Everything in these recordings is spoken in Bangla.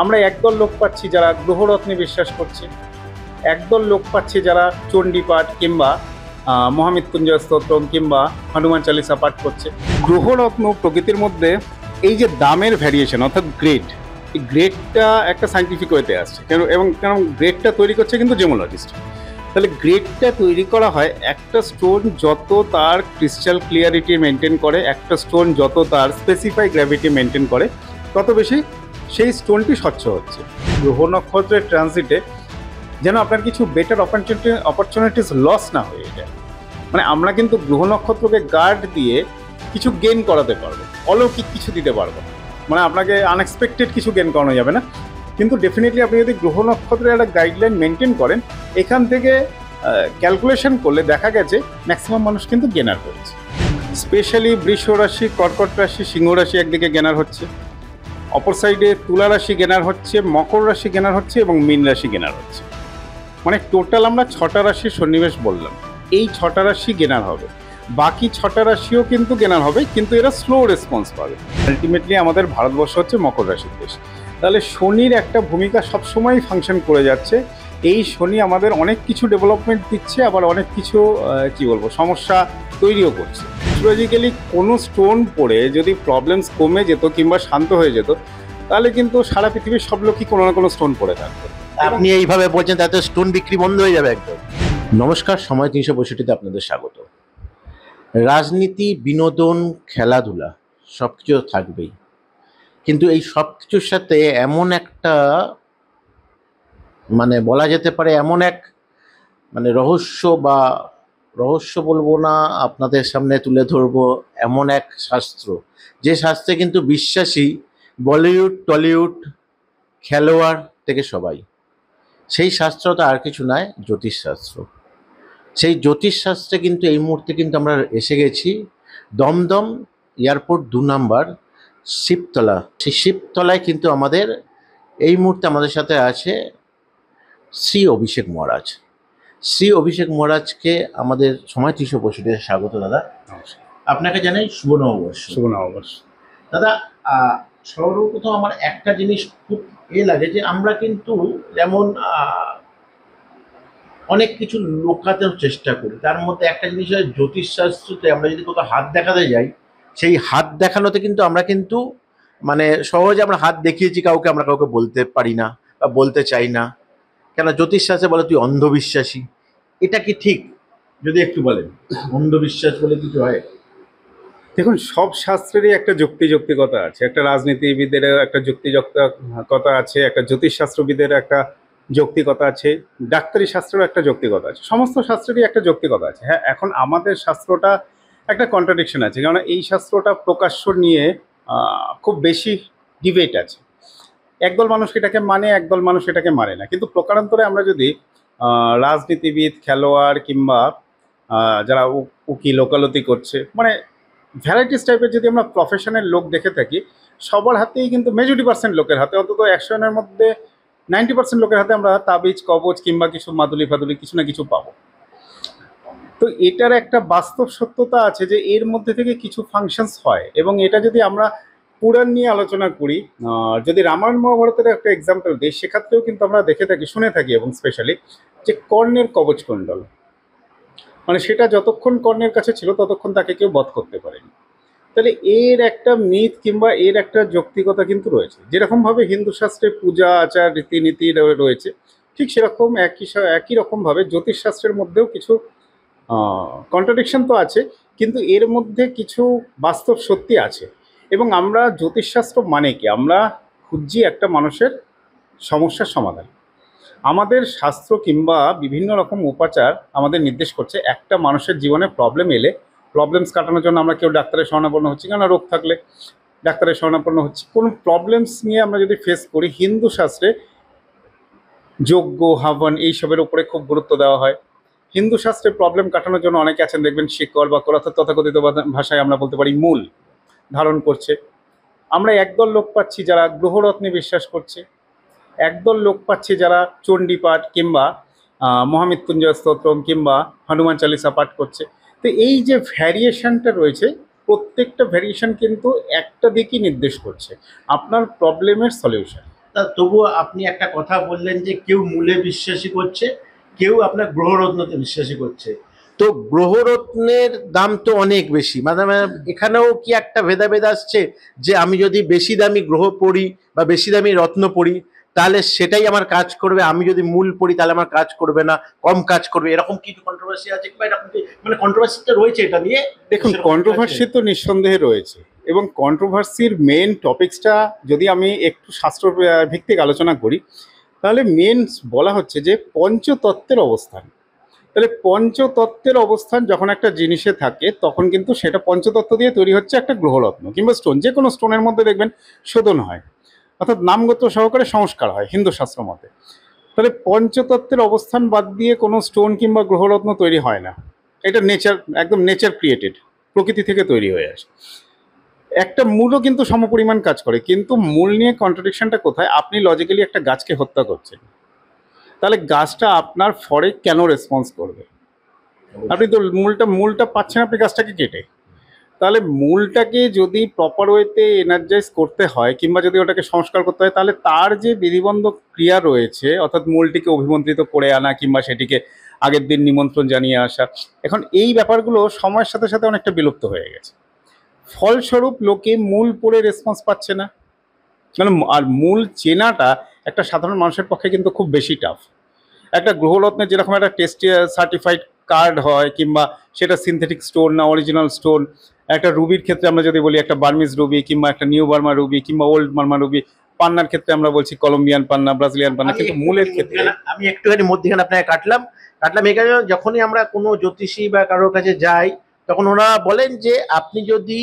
আমরা একদল লোক পাচ্ছি যারা গ্রহরত্নে বিশ্বাস করছে, একদল লোক পাচ্ছি যারা চণ্ডীপাঠ কিংবা মহামৃত্যুঞ্জয় স্তোত্রম কিংবা হনুমান চালিসা পাঠ করছে। গ্রহরত্ন প্রকৃতির মধ্যে এই যে দামের ভ্যারিয়েশন অর্থাৎ গ্রেড, এই গ্রেডটা একটা সাইন্টিফিক ওয়েতে আসছে কারণ গ্রেডটা তৈরি করছে কিন্তু জেমোলজিস্ট। তাহলে গ্রেডটা তৈরি করা হয় একটা স্টোন যত তার ক্রিস্টাল ক্লিয়ারিটি মেনটেন করে, একটা স্টোন যত তার স্পেসিফাই গ্র্যাভিটি মেনটেন করে, তত বেশি সেই স্টোনটি স্বচ্ছ হচ্ছে। গ্রহ নক্ষত্রের ট্রানজিটে যেন আপনার কিছু বেটার অপরচুনিটিস লস না হয়ে যায়। মানে আমরা কিন্তু গ্রহ নক্ষত্রকে গার্ড দিয়ে কিছু গেইন করাতে পারবো, অলৌকিক কিছু দিতে পারবো, মানে আপনাকে আনএক্সপেক্টেড কিছু গেইন করানো যাবে না, কিন্তু ডেফিনেটলি আপনি যদি গ্রহ নক্ষত্রের একটা গাইডলাইন মেনটেন করেন, এখান থেকে ক্যালকুলেশন করলে দেখা গেছে ম্যাক্সিমাম মানুষ কিন্তু গেনার করেছে। স্পেশালি বৃষ রাশি, কর্কট রাশি, সিংহ রাশি একদিকে গেনার হচ্ছে, অপর সাইডে তুলা রাশি গেনার হচ্ছে, মকর রাশি গেনার হচ্ছে এবং মীন রাশি গেনার হচ্ছে। মানে টোটাল আমরা 6টা রাশির সন্নিবেশ বললাম, এই 6টা রাশি গেনার হবে, বাকি 6টা রাশিও কিন্তু গেনার হবে, কিন্তু এরা স্লো রেসপন্স পাবে। আলটিমেটলি আমাদের ভারতবর্ষ হচ্ছে মকর রাশির দেশ, তাহলে শনির একটা ভূমিকা সবসময়ই ফাংশন করে যাচ্ছে। এই শনি আমাদের অনেক কিছু ডেভেলপমেন্ট দিচ্ছে, আবার অনেক কিছু সমস্যা তৈরিও করছে। অ্যাস্ট্রোলজিক্যালি কোনো স্টোন পড়ে যদি প্রবলেমস কমে যেত কিংবা শান্ত হয়ে যেত, তাহলে কিন্তু সারা পৃথিবীর সব লোকই কোনো না কোনো স্টোন পড়ে থাকতো। আপনি এইভাবে বলছেন তাতে স্টোন বিক্রি বন্ধ হয়ে যাবে একদম। নমস্কার, সময় 365-তে আপনাদের স্বাগত। রাজনীতি, বিনোদন, খেলাধুলা সব কিছু থাকবেই, কিন্তু এই সব কিছুর সাথে এমন একটা বলা যেতে পারে এমন এক রহস্য বলবো না, আপনাদের সামনে তুলে ধরবো এমন এক শাস্ত্র, যে শাস্ত্রে কিন্তু বিশ্বাসী বলিউড, টলিউড, খেলোয়াড় থেকে সবাই। সেই শাস্ত্রটা আর কিছু নয়, জ্যোতিষশাস্ত্র। সেই জ্যোতিষশাস্ত্রে কিন্তু এই মুহূর্তে কিন্তু আমরা এসে গেছি দমদম এয়ারপোর্ট 2 নম্বর শিবতলা। সেই শিবতলায় কিন্তু এই মুহূর্তে আমাদের সাথে আছে শ্রী অভিষেক মহারাজ। শ্রী অভিষেক মহারাজকে আমাদের সময় 365-তে স্বাগত। দাদা, আপনাকে জানাই শুভ নববর্ষ। শুভ নববর্ষ। দাদা, সর্বপ্রথম আমার একটা জিনিস খুব লাগে যে আমরা কিন্তু যেমন অনেক কিছু লোকাতে চেষ্টা করি, তার মধ্যে একটা জিনিস হয় জ্যোতিষশাস্ত্রতে আমরা যদি কোথাও হাত দেখাতে যাই, সেই হাত দেখানোতে কিন্তু আমরা সহজে আমরা হাত দেখিয়েছি কাউকে, আমরা কাউকে বলতে পারি না বা বলতে চাই না। কেন জ্যোতিষশাস্ত্রে বলে তুই অন্ধবিশ্বাসী, এটা কি ঠিক? যদি একটু বলেন, অন্ধবিশ্বাস বলে কিছু হয়? দেখুন, সব শাস্ত্রেরই একটা যুক্তিযৌক্তিকতা আছে, একটা রাজনীতিবিদের একটা যুক্তিযৌক্তিকতা আছে, একটা জ্যোতিষশাস্ত্রবিদের একটা যৌক্তিকতা আছে, ডাক্তারি শাস্ত্রেরও একটা যৌক্তিকতা আছে, সমস্ত শাস্ত্রেরই একটা যৌক্তিকতা আছে। হ্যাঁ, এখন আমাদের শাস্ত্রটা একটা কন্ট্রাডিকশন আছে, কারণ এই শাস্ত্রটা প্রকাশ্য নিয়ে খুব বেশি ডিবেট আছে। একদল মানুষ এটাকে মানে, একদল মানুষ এটাকে মানে না, কিন্তু প্রকারান্তরে আমরা যদি রাজনীতিবিদ, খেলোয়াড় কিংবা যারা উকিল ওকালতি করছে, ভ্যারাইটিস টাইপের যদি আমরা প্রফেশনের লোক দেখে থাকি, সবার হাতেই কিন্তু মেজরিটি% লোকের হাতে, অন্তত 100 জনের মধ্যে 90% লোকের হাতে আমরা তাবিজ, কবচ কিংবা কিছু মাদুলি ফাদুলি কিছু না কিছু পাবো। তো এটার একটা বাস্তব সত্যতা আছে যে এর মধ্যে থেকে কিছু ফাংশনস হয়, এবং এটা যদি আমরা পুরাণ নিয়ে আলোচনা করি, যদি রামায়ণ মহাভারতের একটা এক্সাম্পল দিই, সেক্ষেত্রেও কিন্তু আমরা দেখে থাকি, শুনে থাকি, এবং স্পেশালি যে কর্ণের কবচ কুণ্ডল, সেটা যতক্ষণ কর্ণের কাছে ছিল ততক্ষণ তাকে কেউ বধ করতে পারেনি। তাহলে এর একটা মিথ কিংবা এর একটা যৌক্তিকতা কিন্তু রয়েছে। যেরকমভাবে হিন্দু শাস্ত্রে পূজা আচার রীতিনীতি রয়েছে, ঠিক সেরকম একই রকমভাবে জ্যোতিষশাস্ত্রের মধ্যেও কিছু কন্ট্রাডিকশন তো আছে, কিন্তু এর মধ্যে কিছু বাস্তব সত্যি আছে। এবং আমরা জ্যোতিষশাস্ত্র মানে কি, আমরা খুঁজছি একটা মানুষের সমস্যার সমাধান। আমাদের শাস্ত্র কিংবা বিভিন্ন রকম উপাচার আমাদের নির্দেশ করছে একটা মানুষের জীবনে প্রবলেম এলে, প্রবলেমস কাটানোর জন্য আমরা কেউ ডাক্তারের শরণাপন্ন হচ্ছি, কেন রোগ থাকলে ডাক্তারের শরণাপন্ন হচ্ছি। কোনো প্রবলেমস নিয়ে আমরা যদি ফেস করি, হিন্দু শাস্ত্রে যজ্ঞ, হাবন এইসবের উপরে খুব গুরুত্ব দেওয়া হয়। হিন্দু শাস্ত্রে প্রবলেম কাটানোর জন্য অনেকে আছেন, দেখবেন শিকড় বা তথাকথিত ভাষায় আমরা বলতে পারি মূল ধারণ করছে। আমরা একদল লোক পাচ্ছি যারা গ্রহরত্নে বিশ্বাস করছে, একদল লোক পাচ্ছি যারা চণ্ডীপাঠ কিংবা মহামৃত্যুঞ্জয় স্তোত্রম কিংবা হনুমান চালিসা পাঠ করছে। তো এই যে ভ্যারিয়েশনটা রয়েছে, প্রত্যেকটা ভ্যারিয়েশন কিন্তু একটা দিকই নির্দেশ করছে আপনার প্রবলেমের সলিউশন। তা তবুও আপনি একটা কথা বললেন যে কেউ মূলে বিশ্বাসী করছে, কেউ আপনার গ্রহরত্নতে বিশ্বাসী করছে। তো গ্রহরত্নের দাম তো অনেক বেশি, মানে এখানেও কি একটা ভেদাভেদ আসছে যে আমি যদি বেশি দামি গ্রহ পড়ি বা বেশি দামি রত্ন পড়ি তাহলে সেটাই আমার কাজ করবে, আমি যদি মূল পড়ি তাহলে আমার কাজ করবে না, কম কাজ করবে, এরকম কি কন্ট্রোভার্সি আছে বা এরকম কি মানে কন্ট্রোভার্সিটা রয়েছে এটা নিয়ে? দেখুন, সেরকম কি আছে? কন্ট্রোভার্সি তো নিঃসন্দেহে রয়েছে, এবং কন্ট্রোভার্সির মেন টপিকসটা যদি আমি একটু শাস্ত্র ভিত্তিক আলোচনা করি, তাহলে মেন বলা হচ্ছে যে পঞ্চতত্ত্বের অবস্থান। তাহলে পঞ্চতত্ত্বের অবস্থান যখন একটা জিনিসে থাকে তখন কিন্তু সেটা পঞ্চতত্ত্ব দিয়ে তৈরি হচ্ছে একটা গ্রহরত্ন কিংবা স্টোন। যে কোনো স্টোনের মধ্যে দেখবেন শোধন হয়, অর্থাৎ নামগোত্র সহকারে সংস্কার হয় হিন্দু শাস্ত্র মতে। তাহলে পঞ্চতত্ত্বের অবস্থান বাদ দিয়ে কোনো স্টোন কিংবা গ্রহরত্ন তৈরি হয় না। এটা নেচার, একদম নেচার ক্রিয়েটেড, প্রকৃতি থেকে তৈরি হয়ে আসে। একটা মূলও কিন্তু সমপরিমাণ কাজ করে, কিন্তু মূল নিয়ে কন্ট্রাডিকশনটা কোথায়? আপনি লজিক্যালি একটা গাছকে হত্যা করছেন, তাহলে গাছটা আপনার ফরে কেন রেসপন্স করবে? আপনি তো মূলটা পাচ্ছেন আপনি গাছটাকে কেটে। তাহলে মূলটাকে যদি প্রপার ওয়েতে এনার্জাইজ করতে হয় কিংবা যদি ওটাকে সংস্কার করতে হয়, তাহলে তার যে বিধিবন্ধ ক্রিয়া রয়েছে, অর্থাৎ মূলটিকে অভিমন্ত্রিত করে আনা কিংবা সেটিকে আগের দিন নিমন্ত্রণ জানিয়ে আসা, এখন এই ব্যাপারগুলো সময়ের সাথে সাথে অনেকটা বিলুপ্ত হয়ে গেছে। ফলস্বরূপ লোকে মূল পড়ে রেসপন্স পাচ্ছে না। মানে আর মূল চেনাটা একটা সাধারণ মানুষের পক্ষে কিন্তু খুব বেশি টাফ। একটা গ্রহরত্নের যেরকম একটা টেস্ট সার্টিফাইড কার্ড হয়, কিংবা সেটা সিনথেটিক স্টোন না অরিজিনাল স্টোন। একটা রুবির ক্ষেত্রে আমরা যদি বলি একটা বার্মিজ রুবি কিংবা একটা নিউ বার্মা রুবি কিংবা ওল্ড বার্মা রুবি। পান্নার ক্ষেত্রে আমরা বলছি কলম্বিয়ান পান্না, ব্রাজিলিয়ান পান্না, কিন্তু মূলের ক্ষেত্রে আমি একটুখানি মধ্যখানে আপনাকে কাটলাম কাটলাম এখানে যখনই আমরা কোনো জ্যোতিষী বা কারোর কাছে যাই তখন ওরা বলেন যে আপনি যদি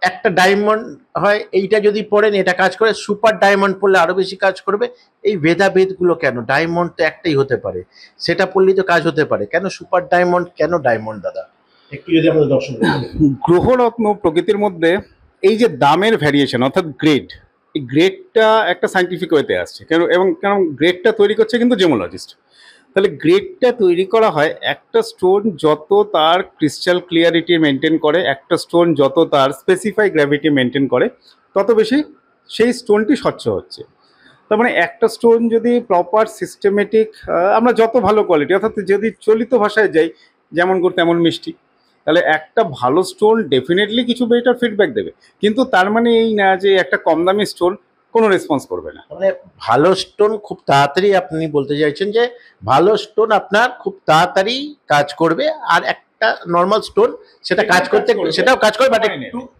একটা ডায়মন্ড হয় এইটা যদি পড়েন এটা কাজ করে, সুপার ডায়মন্ড পড়লে আরো বেশি কাজ করবে। এই ভেদাভেদ গুলো কেন? ডায়মন্ড তো একটাই হতে পারে, সেটা পড়লেই তো কাজ হতে পারে, কেন সুপার ডায়মন্ড, কেন ডায়মন্ড দাদা? একটু যদি আমাদের দর্শক গ্রহরত্ন প্রকৃতির মধ্যে এই যে দামের ভ্যারিয়েশন অর্থাৎ গ্রেড, এই গ্রেডটা একটা সাইন্টিফিক ওয়েতে আসছে কেন, এবং কারণ গ্রেডটা তৈরি করছে কিন্তু জেমোলজিস্ট। তাহলে গ্রেডটা তৈরি করা হয় একটা স্টোন যত তার ক্রিস্টাল ক্লিয়ারিটি মেনটেন করে, একটা স্টোন যত তার স্পেসিফাই গ্র্যাভিটি মেনটেন করে, তত বেশি সেই স্টোনটি স্বচ্ছ হচ্ছে। তার মানে একটা স্টোন যদি প্রপার সিস্টেমেটিক, আমরা যত ভালো কোয়ালিটি, অর্থাৎ যদি চলিত ভাষায় যাই যেমন গুড় তেমন মিষ্টি, তাহলে একটা ভালো স্টোন ডেফিনেটলি কিছু বেটার ফিডব্যাক দেবে, কিন্তু তার মানে এই না যে একটা কম দামি স্টোন কোনো রেসপন্স করবে না। মানে ভালো স্টোন খুব তাড়াতাড়ি, আপনি বলতে চাইছেন যে ভালো স্টোন আপনার খুব তাড়াতাড়ি কাজ করবে, আর একটা নর্মাল স্টোন সেটা কাজ করতে সেটাও কাজ করবে বাট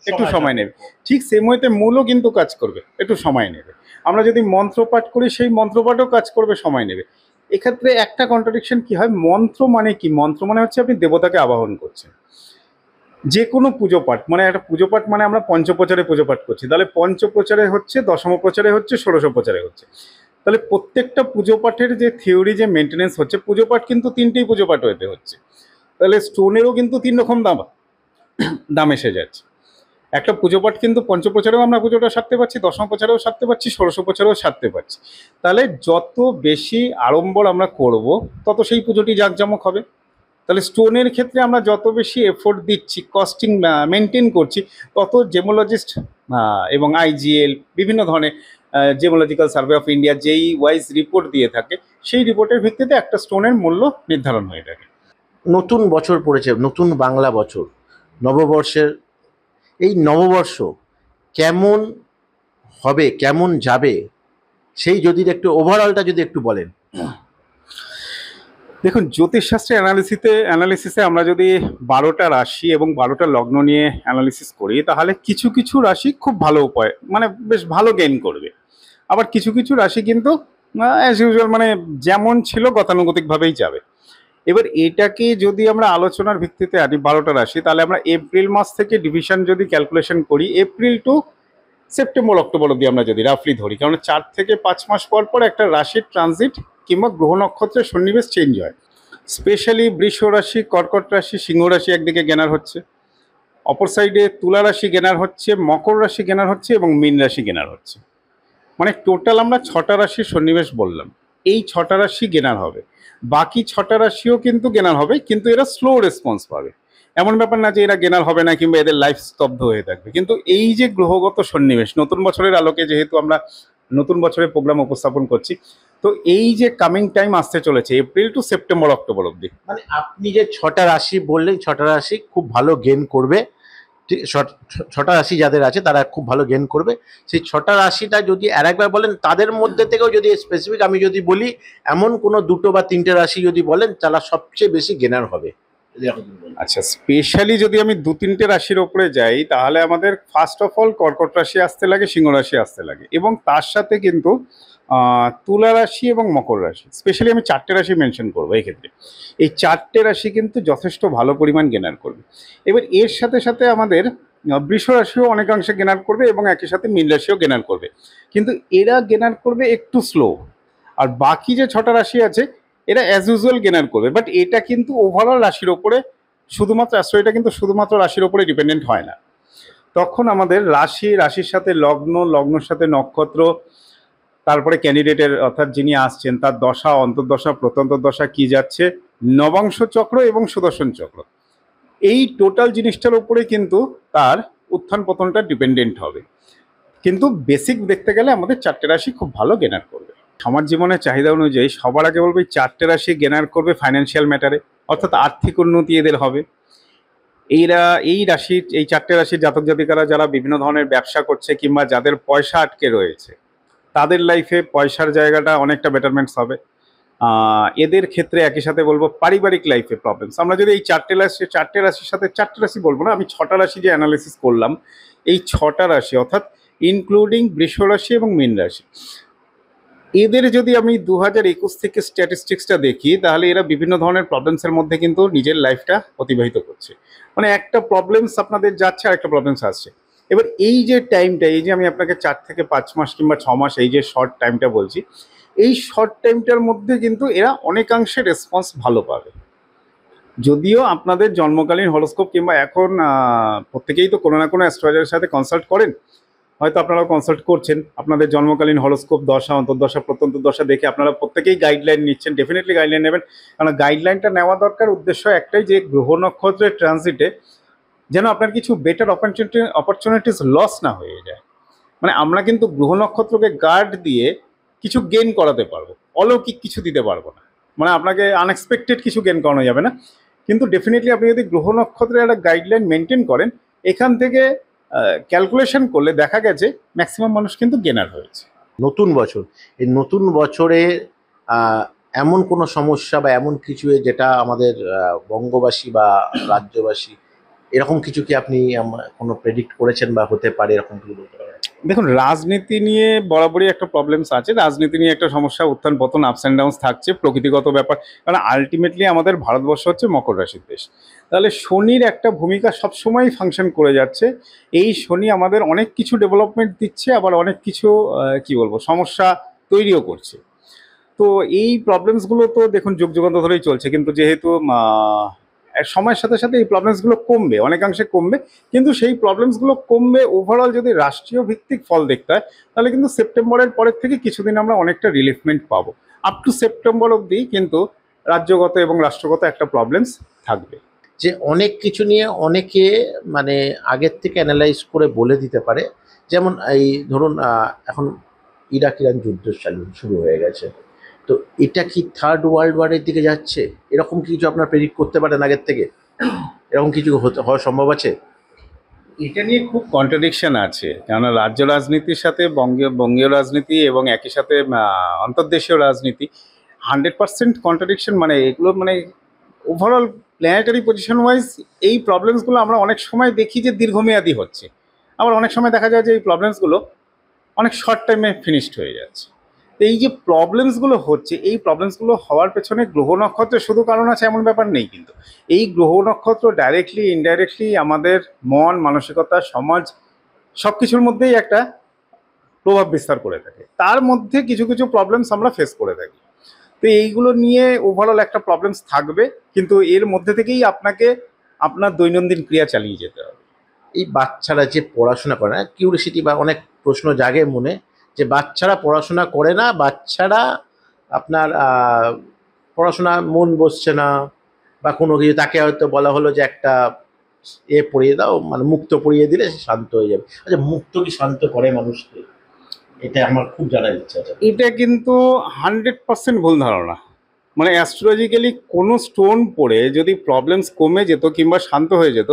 একটু সময় নেবে। ঠিক সেম ওয়েতে মূলও কিন্তু কাজ করবে, একটু সময় নেবে। আমরা যদি মন্ত্রপাঠ করি সেই মন্ত্রপাঠও কাজ করবে, সময় নেবে। এক্ষেত্রে একটা কন্ট্রাডিকশন কি হয়, মন্ত্র মানে কি? মন্ত্র মানে হচ্ছে আপনি দেবতাকে আবাহন করছেন। যে কোনো পুজো পাঠ মানে একটা পুজো পাঠ মানে আমরা পঞ্চপ্রচারে পুজো পাঠ করছি, তাহলে পঞ্চপ্রচারে হচ্ছে, দশম প্রচারে হচ্ছে, ষোড়শ প্রচারে হচ্ছে। তাহলে প্রত্যেকটা পুজো পাঠের যে থিওরি যে মেনটেনেন্স হচ্ছে, পুজো পাঠ কিন্তু তিনটেই পুজো পাঠ হতে হচ্ছে। তাহলে স্টোনেরও কিন্তু তিন রকম দাম এসে যাচ্ছে। একটা পুজো পাঠ কিন্তু পঞ্চপ্রচারেও আমরা পুজোটা সারতে পারছি, দশম প্রচারেও সারতে পারছি, ষোড়শ প্রচারেও সারতে পারছি। তাহলে যত বেশি আড়ম্বর আমরা করব তত সেই পুজোটি জাঁকজমক হবে। তাহলে স্টোনের ক্ষেত্রে আমরা যত বেশি এফোর্ট দিচ্ছি, কস্টিং মেনটেন করছি, তত জেমোলজিস্ট এবং আইজিএল বিভিন্ন ধরনের জেমোলজিক্যাল সার্ভে অফ ইন্ডিয়া যেই ওয়াইজ রিপোর্ট দিয়ে থাকে, সেই রিপোর্টের ভিত্তিতে একটা স্টোনের মূল্য নির্ধারণ হয়ে থাকে। নতুন বছর পড়েছে, নতুন বাংলা বছর, নববর্ষের এই নববর্ষ কেমন হবে, কেমন যাবে, সেই যদি একটু ওভারঅলটা যদি একটু বলেন। দেখুন, জ্যোতিষশাস্ত্রে অ্যানালিসিসে আমরা যদি 12টা রাশি এবং 12টা লগ্ন নিয়ে অ্যানালিসিস করি, তাহলে কিছু কিছু রাশি খুব ভালো উপায় মানে বেশ ভালো গেইন করবে, আবার কিছু কিছু রাশি কিন্তু অ্যাজ ইউজুয়াল মানে যেমন ছিল গতানুগতিকভাবেই যাবে। এবার এটাকে যদি আমরা আলোচনার ভিত্তিতে আনি 12টা রাশি, তাহলে আমরা এপ্রিল মাস থেকে ডিভিশন যদি ক্যালকুলেশন করি, এপ্রিল টু সেপ্টেম্বর অক্টোবর অব্দি আমরা যদি রাফলি ধরি, কারণ 4 থেকে 5 মাস পর পর একটা রাশির ট্রানজিট কিংবা গ্রহ নক্ষত্রের সন্নিবেশ চেঞ্জ হয়। স্পেশালি বৃষ রাশি, কর্কট রাশি, সিংহ রাশি একদিকে গেনার হচ্ছে, অপর সাইডে তুলা রাশি গেনার হচ্ছে, মকর রাশি গেনার হচ্ছে এবং মীন রাশি গেনার হচ্ছে। মানে টোটাল আমরা 6টা রাশির সন্নিবেশ বললাম। এই 6টা রাশি গেনার হবে, বাকি 6টা রাশিও কিন্তু গেনার হবে, কিন্তু এরা স্লো রেসপন্স পাবে। এমন ব্যাপার না যে এরা গেনার হবে না কিংবা এদের লাইফ স্তব্ধ হয়ে থাকবে, কিন্তু এই যে গ্রহগত সন্নিবেশ নতুন বছরের আলোকে যেহেতু আমরা নতুন বছরের প্রোগ্রাম উপস্থাপন করছি। তো এই যে কামিং টাইম আসতে চলেছে এপ্রিল টু সেপ্টেম্বর অক্টোবর অবধি, মানে আপনি যে 6টা রাশি বললেন, 6টা রাশি খুব ভালো গেইন করবে। ঠিক, 6টা রাশি যাদের আছে তারা খুব ভালো গেইন করবে। সেই 6টা রাশিটা যদি আরেকবার বলেন, তাদের মধ্যে থেকেও যদি স্পেসিফিক আমি যদি বলি, এমন কোনো 2টো বা 3টে রাশি যদি বলেন, তারা সবচেয়ে বেশি গেনার হবে। যদি আপনি বলেন। আচ্ছা স্পেশালি যদি আমি 2-3টে রাশির ওপরে যাই তাহলে আমাদের ফার্স্ট অফ অল কর্কট রাশি আসতে লাগে, সিংহ রাশি আসতে লাগে, এবং তার সাথে কিন্তু তুলা রাশি এবং মকর রাশি, স্পেশালি আমি 4টে রাশি মেনশন করবো এই ক্ষেত্রে। এই 4টে রাশি কিন্তু যথেষ্ট ভালো পরিমাণ গেনার করবে। এবার এর সাথে সাথে আমাদের বৃষ রাশিও অনেকাংশে গেনার করবে এবং একই সাথে মীন রাশিও গেনার করবে, কিন্তু এরা গেনার করবে একটু স্লো। আর বাকি যে 6টা রাশি আছে এরা অ্যাজ ইউজুয়াল গেনার করবে, বাট এটা কিন্তু ওভারঅল রাশির ওপরে শুধুমাত্র অ্যাস্ট্রোলজিটা কিন্তু শুধুমাত্র রাশির ওপরে ডিপেন্ডেন্ট হয় না। তখন আমাদের রাশি, রাশির সাথে লগ্ন, লগ্নের সাথে নক্ষত্র, তারপরে ক্যান্ডিডেটের অর্থাৎ যিনি আসছেন তার দশা, অন্তর্দশা, প্রত্যন্তর্দশা কি যাচ্ছে, নবাংশ চক্র এবং সুদর্শন চক্র, এই টোটাল জিনিসটার উপরে কিন্তু তার উত্থান পতনটা ডিপেন্ডেন্ট হবে। কিন্তু বেসিক দেখতে গেলে আমাদের 4টে রাশি খুব ভালো গেনার করবে। সমাজ জীবনের চাহিদা অনুযায়ী সবার আগে বলবো এই 4টে রাশি গেনার করবে ফাইন্যান্সিয়াল ম্যাটারে, অর্থাৎ আর্থিক উন্নতি এদের হবে। এই রাশির, এই 4টে রাশির জাতক জাতিকারা যারা বিভিন্ন ধরনের ব্যবসা করছে কিংবা যাদের পয়সা আটকে রয়েছে তাদের লাইফে পয়সার জায়গাটা অনেকটা বেটারমেন্টস হবে। এদের ক্ষেত্রে একই সাথে বলবো পারিবারিক লাইফে প্রবলেমস। আমরা যদি এই 4টে রাশির সাথে 4টে রাশি বলবো না, আমি 6টা রাশি যে অ্যানালিসিস করলাম, এই 6টা রাশি অর্থাৎ ইনক্লুডিং বৃষ রাশি এবং মীন রাশি, এদের যদি আমি 2021 থেকে স্ট্যাটিস্টিক্সটা দেখি তাহলে এরা বিভিন্ন ধরনের প্রবলেমসের মধ্যে কিন্তু নিজের লাইফটা অতিবাহিত করছে। মানে একটা প্রবলেমস আপনাদের যাচ্ছে আর একটা প্রবলেমস আসছে। এবার এই যে টাইমটা, এই যে আমি আপনাকে 4 থেকে 5 মাস কিংবা 6 মাস এই যে শর্ট টাইমটা বলছি, এই শর্ট টাইমটার মধ্যে কিন্তু এরা অনেকাংশে রেসপন্স ভালো পাবে। যদিও আপনাদের জন্মকালীন হরোস্কোপ কিংবা এখন প্রত্যেকেই তো কোনো না কোনো অ্যাস্ট্রোলজারের সাথে কনসাল্ট করেন, হয়তো আপনারাও কনসাল্ট করছেন, আপনাদের জন্মকালীন হরোস্কোপ, দশা, অন্তর্দশা, প্রত্যন্তর্দশা দেখে আপনারা প্রত্যেকেই গাইডলাইন নিচ্ছেন। ডেফিনেটলি গাইডলাইন নেবেন, কারণ গাইডলাইনটা নেওয়া দরকার উদ্দেশ্য একটাই, যে গ্রহ নক্ষত্রের ট্রানজিটে যেন আপনার কিছু বেটার অপরচুনিটিস লস না হয়ে যায়। মানে আমরা কিন্তু গ্রহ নক্ষত্রকে গার্ড দিয়ে কিছু গেইন করাতে পারবো, অলৌকিক কিছু দিতে পারবো না, মানে আপনাকে আনএক্সপেক্টেড কিছু গেইন করানো যাবে না। কিন্তু ডেফিনেটলি আপনি যদি গ্রহ নক্ষত্রের একটা গাইডলাইন মেনটেন করেন, এখান থেকে ক্যালকুলেশন করলে দেখা গেছে ম্যাক্সিমাম মানুষ কিন্তু গেনার হয়েছে। নতুন বছর, এই নতুন বছরে এমন কোনো সমস্যা বা এমন কিছু যেটা আমাদের বঙ্গবাসী বা রাজ্যবাসী, এরকম কিছু কি আপনি কোনো প্রেডিক্ট করেছেন বা হতে পারে, এরকম কিছু বলতে পারেন? দেখুন, রাজনীতি নিয়ে বরাবরই একটা প্রবলেমস আছে, রাজনীতি নিয়ে একটা সমস্যা, উত্থান পতন, আপস অ্যান্ড ডাউনস থাকছে, প্রকৃতিগত ব্যাপার। কারণ আলটিমেটলি আমাদের ভারতবর্ষ হচ্ছে মকর রাশির দেশ, তাহলে শনির একটা ভূমিকা সবসময়ই ফাংশন করে যাচ্ছে। এই শনি আমাদের অনেক কিছু ডেভেলপমেন্ট দিচ্ছে, আবার অনেক কিছু কি বলবো সমস্যা তৈরিও করছে। তো এই প্রবলেমসগুলো তো দেখুন যুগ যুগান্তর ধরেই চলছে, কিন্তু যেহেতু সময়ের সাথে সাথে এই প্রবলেমসগুলো কমবে, অনেকাংশে কমবে, কিন্তু সেই প্রবলেমসগুলো কমবে ওভারঅল যদি রাষ্ট্রীয় ভিত্তিক ফল দেখতে হয়, তাহলে কিন্তু সেপ্টেম্বরের পরের থেকে কিছুদিন আমরা অনেকটা রিলিফমেন্ট পাবো। আপ টু সেপ্টেম্বর অবধি কিন্তু রাজ্যগত এবং রাষ্ট্রগত একটা প্রবলেমস থাকবে। যে অনেক কিছু নিয়ে অনেকে মানে আগের থেকে অ্যানালাইজ করে বলে দিতে পারে, যেমন এই ধরুন এখন ইরাক ইরান যুদ্ধ শুরু হয়ে গেছে, তো এটা কি থার্ড ওয়ার্ল্ড ওয়ারের দিকে যাচ্ছে? এরকম কিছু আপনার প্রেডিক্ট করতে পারেন আগের থেকে? এরকম কিছু হওয়া সম্ভব আছে? এটা নিয়ে খুব কন্ট্রাডিকশন আছে, কেননা রাজ্য রাজনীতির সাথে বঙ্গীয় রাজনীতি এবং একই সাথে অন্তর্দেশীয় রাজনীতি 100% কন্ট্রাডিকশন। মানে এগুলো মানে ওভারঅল প্ল্যানেটারি পজিশন ওয়াইজ এই প্রবলেমসগুলো আমরা অনেক সময় দেখি যে দীর্ঘমেয়াদী হচ্ছে, আবার অনেক সময় দেখা যায় যে এই প্রবলেমসগুলো অনেক শর্ট টাইমে ফিনিশড হয়ে যাচ্ছে। তো এই যে প্রবলেমসগুলো হচ্ছে, এই প্রবলেমসগুলো হওয়ার পেছনে গ্রহ নক্ষত্রের শুধু কারণ আছে এমন ব্যাপার নেই, কিন্তু এই গ্রহ নক্ষত্র ডাইরেক্টলি ইনডাইরেক্টলি আমাদের মন, মানসিকতা, সমাজ সব কিছুর মধ্যেই একটা প্রভাব বিস্তার করে থাকে। তার মধ্যে কিছু কিছু প্রবলেমস আমরা ফেস করে থাকি। তো এইগুলো নিয়ে ওভারঅল একটা প্রবলেমস থাকবে, কিন্তু এর মধ্যে থেকেই আপনাকে আপনার দৈনন্দিন ক্রিয়া চালিয়ে যেতে হবে। এই বাচ্চারা যে পড়াশোনা করে না, কিউরিসিটি বা অনেক প্রশ্ন জাগে মনে, যে বাচ্চারা পড়াশোনা করে না, বাচ্চারা আপনার পড়াশোনা মন বসছে না বা কোনো কিছু, তাকে হয়তো বলা হলো যে একটা পড়িয়ে দাও, মানে মুক্ত পড়িয়ে দিলে সে শান্ত হয়ে যাবে। আচ্ছা, মুক্ত কি শান্ত করে মানুষকে? এটা আমার খুব জানার ইচ্ছা আছে। এটা কিন্তু 100% ভুল ধারণা। মানে অ্যাস্ট্রোলজিক্যালি কোনো স্টোন পড়ে যদি প্রবলেমস কমে যেত কিংবা শান্ত হয়ে যেত,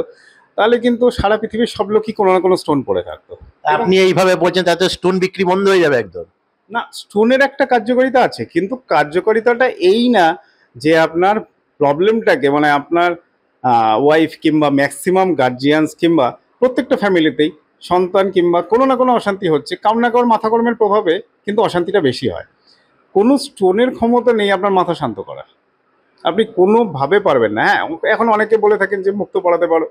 তাহলে কিন্তু সারা পৃথিবীর সব লোকই কোনো না কোনো স্টোন পড়ে থাকতো। আপনি এইভাবে বলছেন তাতে স্টোন বিক্রি বন্ধ হয়ে যাবে একদম। না, স্টোনের একটা কার্যকারিতা আছে, কিন্তু কার্যকারিতাটা এই না যে আপনার প্রবলেমটাকে, মানে আপনার ওয়াইফ কিংবা ম্যাক্সিমাম গার্জিয়ানস কিংবা প্রত্যেকটা ফ্যামিলিতেই সন্তান কিংবা কোনো না কোনো অশান্তি হচ্ছে, কারো না কারোর মাথা কর্মের প্রভাবে কিন্তু অশান্তিটা বেশি হয়। কোনো স্টোনের ক্ষমতা নেই আপনার মাথা শান্ত করা, আপনি কোনোভাবে পারবেন না। হ্যাঁ, এখন অনেকে বলে থাকেন যে মুক্ত পড়াতে পারো,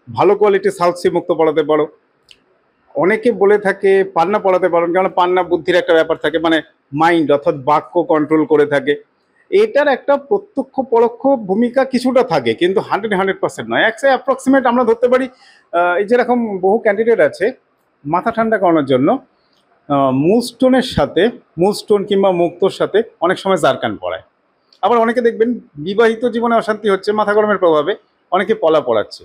ভালো কোয়ালিটির সাউথ সি মুক্ত পড়াতে পারো, অনেকে বলে থাকে পান্না পড়াতে পারেন, কারণ পান্না বুদ্ধির একটা ব্যাপার থাকে, মানে মাইন্ড অর্থাৎ বাক্য কন্ট্রোল করে থাকে। এটার একটা প্রত্যক্ষ পরোক্ষ ভূমিকা কিছুটা থাকে, কিন্তু 100% নয়। অ্যাপ্রক্সিমেট আমরা ধরতে পারি। এই যেরকম বহু ক্যান্ডিডেট আছে মাথা ঠান্ডা করানোর জন্য মুলস্টোনের সাথে, মুলস্টোন কিংবা মুক্তোর সাথে অনেক সময় জারকান পড়ায়। আবার অনেকে দেখবেন বিবাহিত জীবনে অশান্তি হচ্ছে মাথা গরমের প্রভাবে, অনেকে পলা পড়াচ্ছে।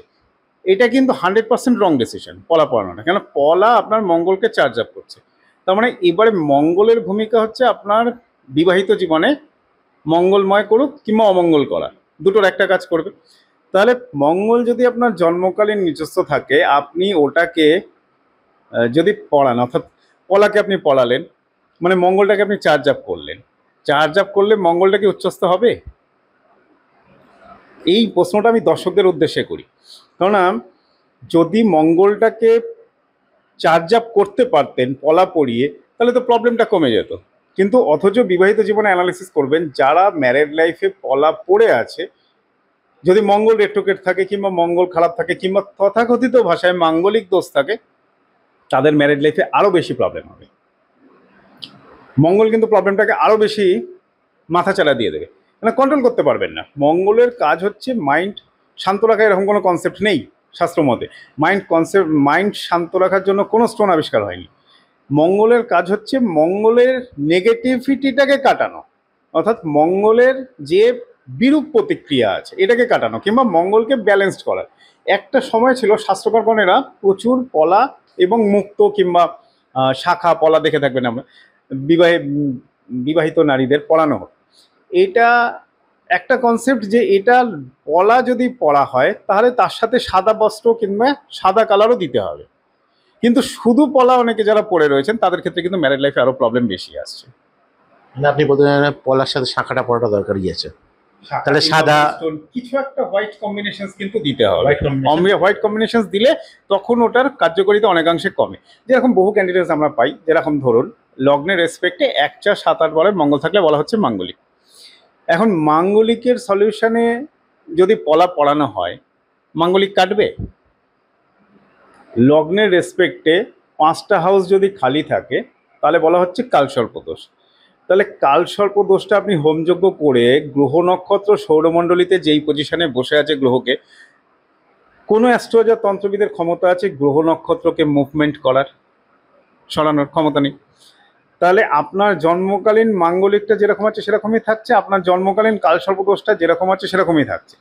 এটা কিন্তু 100% রং ডিসিশন পলা পড়ানোটা, কেন পলা আপনার মঙ্গলকে চার্জ আপ করছে। তার মানে এবারে মঙ্গলের ভূমিকা হচ্ছে আপনার বিবাহিত জীবনে মঙ্গলময় করুক কিংবা অমঙ্গল করা, দুটোর একটা কাজ করবে। তাহলে মঙ্গল যদি আপনার জন্মকালীন নিজস্ব থাকে, আপনি ওটাকে যদি পড়ান, অর্থাৎ পলাকে আপনি পড়ালেন, মানে মঙ্গলটাকে আপনি চার্জ আপ করলেন। চার্জ আপ করলে মঙ্গলটা কি উচ্চস্থ হবে? এই প্রশ্নটা আমি দর্শকদের উদ্দেশ্যে করি। কেননা যদি মঙ্গলটাকে চার্জ আপ করতে পারতেন পলা পড়িয়ে, তাহলে তো প্রবলেমটা কমে যেত। কিন্তু অথচ বিবাহিত জীবনে অ্যানালিসিস করবেন, যারা ম্যারেড লাইফে পলা পড়ে আছে, যদি মঙ্গল রেট্রোকেট থাকে কিংবা মঙ্গল খারাপ থাকে কিংবা তথাকথিত ভাষায় মাঙ্গলিক দোষ থাকে, তাদের ম্যারেড লাইফে আরও বেশি প্রবলেম হবে। মঙ্গল কিন্তু প্রবলেমটাকে আরও বেশি মাথাচাড়া দিয়ে দেবে, মানে কন্ট্রোল করতে পারবেন না। মঙ্গলের কাজ হচ্ছে মাইন্ড শান্ত রাখা, এরকম কোনো কনসেপ্ট নেই শাস্ত্র মতে। মাইন্ড শান্ত রাখার জন্য কোনো স্টোন আবিষ্কার হয়নি। মঙ্গলের কাজ হচ্ছে মঙ্গলের নেগেটিভিটিটাকে কাটানো, অর্থাৎ মঙ্গলের যে বিরূপ প্রতিক্রিয়া আছে এটাকে কাটানো কিংবা মঙ্গলকে ব্যালেন্সড করা। একটা সময় ছিল শাস্ত্রকর্মণেরা প্রচুর পলা এবং মুক্ত কিংবা শাখা পলা দেখে থাকবেন আমরা বিবাহিত নারীদের পড়ানো হোক। এটা একটা কনসেপ্ট যে এটা পলা যদি পড়া হয় তাহলে তার সাথে সাদা বস্ত্র কিংবা সাদা কালারও দিতে হবে। কিন্তু শুধু পলা অনেকে যারা পড়ে রয়েছেন তাদের ক্ষেত্রে কিন্তু ম্যারেড লাইফে আরো প্রবলেম বেশি আসছে। মানে আপনি বলতে চান পলার সাথে শাঁখাটা পড়াটা দরকারই আছে। তাহলে সাদা কিছু একটা হোয়াইট কম্বিনেশনস কিন্তু দিতে হবে। হোয়াইট কম্বিনেশনস দিলে তখন ওটার কার্যকারিতা অনেকাংশে কমে। যেরকম বহু ক্যান্ডিডেটস আমরা পাই, যেরকম ধরুন লগ্নের রেসপেক্টে 1 4 7 8 বারে মঙ্গল থাকলে বলা হচ্ছে মাঙ্গলিক। এখন মাঙ্গলিকের সলিউশনে যদি পলা পড়ানো হয়, মাঙ্গলিক কাটবে? লগ্নের রেসপেক্টে 5টা হাউস যদি খালি থাকে তাহলে বলা হচ্ছে কালসর্প দোষ। তাহলে কালসর্প দোষটা আপনি হোমযজ্ঞ করে গ্রহ নক্ষত্র সৌরমণ্ডলীতে যেই পজিশনে বসে আছে গ্রহকে, কোনো অ্যাস্ট্রোলজার তন্ত্রবিদের ক্ষমতা আছে গ্রহ নক্ষত্রকে মুভমেন্ট করার, সরানোর ক্ষমতা নেই। তাহলে আপনার জন্মকালীন মাঙ্গলিকটা যেরকম আছে সেরকমই থাকছে, আপনার জন্মকালীন কালসর্প দোষটা যেরকম আছে সেরকমই থাকছে।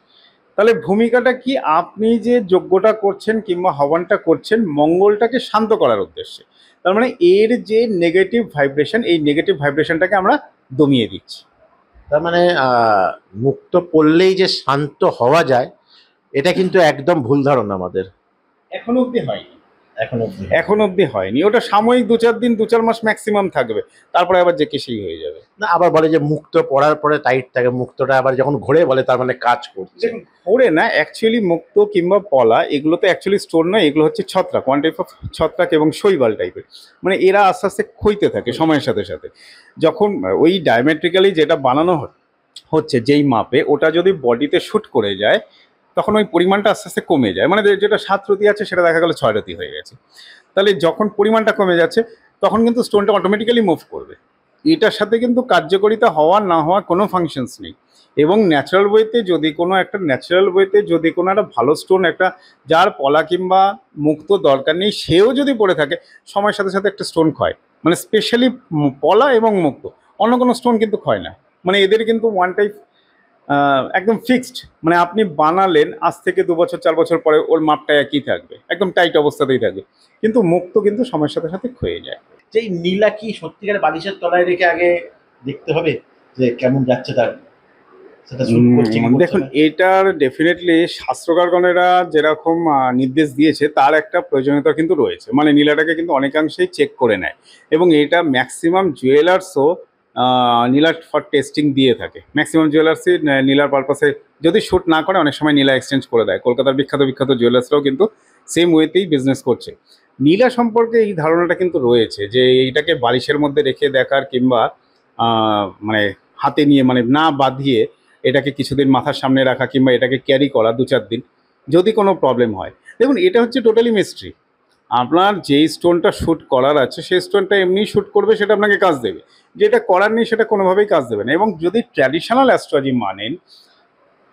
তাহলে ভূমিকাটা কি? আপনি যে যজ্ঞটা করছেন কিংবা হবনটা করছেন মঙ্গলটাকে শান্ত করার উদ্দেশ্যে। তার মানে এর যে নেগেটিভ ভাইব্রেশন, এই নেগেটিভ ভাইব্রেশনটাকে আমরা দমিয়ে দিচ্ছি। তার মানে মুক্ত পড়লেই যে শান্ত হওয়া যায় এটা কিন্তু একদম ভুল ধারণা আমাদের। এখনো অবধি হয়নি, এখন অবধি হয়নি। ওটা সাময়িক 2-4 দিন 2-4 মাস ম্যাক্সিমাম থাকবে, তারপরে আবার যে কেসেই হয়ে যাবে। না, আবার বলে যে মুক্ত পড়ার পরে টাইট থাকে, মুক্তটা আবার যখন ঘোরে বলে তার মানে কাজ করছে। দেখুন, ঘোরে না, অ্যাকচুয়ালি মুক্ত কিংবা পলা এগুলো তো অ্যাকচুয়ালি স্টোন নয়, এগুলো হচ্ছে ছত্রাক, ওয়ান টাইপ অফ ছত্রাক এবং শৈবাল টাইপের। মানে এরা আস্তে আস্তে ক্ষইতে থাকে সময়ের সাথে সাথে। যখন ওই ডায়ামেট্রিক্যালি যেটা বানানো হচ্ছে যেই মাপে, ওটা যদি বডিতে শ্যুট করে যায় তখন ওই পরিমাণটা আস্তে আস্তে কমে যায়। মানে যেটা 7 রতি আছে সেটা দেখা গেল 6 রতি হয়ে গেছে। তাহলে যখন পরিমাণটা কমে যাচ্ছে তখন কিন্তু স্টোনটা অটোমেটিক্যালি মুভ করবে। এটার সাথে কিন্তু কার্যকারিতা হওয়া না হওয়া কোনো ফাংশনস নেই। এবং ন্যাচারাল ওয়েতে যদি কোনো একটা ভালো স্টোন, একটা যার পলা কিংবা মুক্ত দরকার নেই সেও যদি পড়ে থাকে, সময়ের সাথে সাথে একটা স্টোন ক্ষয়। মানে স্পেশালি পলা এবং মুক্ত, অন্য কোনো স্টোন কিন্তু ক্ষয় না। মানে এদের কিন্তু ওয়ান টাইপ একদম ফিক্সড। মানে আপনি বানালেন, আজ থেকে 2 বছর 4 বছর পরে ওর মাপটা একই থাকবে, একদম টাইট অবস্থাতেই থাকবে। কিন্তু মুক্ত কিন্তু সময়ের সাথে সাথে ক্ষয়ে যায়। যে এই নীলা কি সত্যিকারে বালিশের তলায় রেখে আগে দেখতে হবে যে কেমন যাচ্ছে তার, সেটা শুট করছে কি করছে দেখুন, না? এটার ডেফিনেটলি শাস্ত্রকারগণেরা যেরকম নির্দেশ দিয়েছে তার একটা প্রয়োজনীয়তা কিন্তু রয়েছে, মানে নীলাটাকে কিন্তু অনেকাংশেই চেক করে নেয়, এবং এটা ম্যাক্সিমাম জুয়েলার্সও নীলা ফর টেস্টিং দিয়ে থাকে। ম্যাক্সিমাম জুয়েলার্সই নীলার পারপাসে যদি শ্যুট না করে অনেক সময় নীলা এক্সচেঞ্জ করে দেয়। কলকাতার বিখ্যাত বিখ্যাত জুয়েলার্সরাও কিন্তু সেম ওয়েতেই বিজনেস করছে। নীলা সম্পর্কে এই ধারণাটা কিন্তু রয়েছে যে এইটাকে বালিশের মধ্যে রেখে দেখার কিংবা মানে হাতে নিয়ে মানে না বাঁধিয়ে এটাকে কিছুদিন মাথার সামনে রাখা কিংবা এটাকে ক্যারি করা 2-4 দিন যদি কোনো প্রবলেম হয়। দেখুন, এটা হচ্ছে টোটালি মিস্ট্রি। আপনার যেই স্টোনটা শ্যুট করার আছে সেই স্টোনটা এমনি শ্যুট করবে, সেটা আপনাকে কাজ দেবে। যেটা করার নেই সেটা কোনোভাবেই কাজ দেবে না। এবং যদি ট্র্যাডিশনাল অ্যাস্ট্রোলজি মানেন,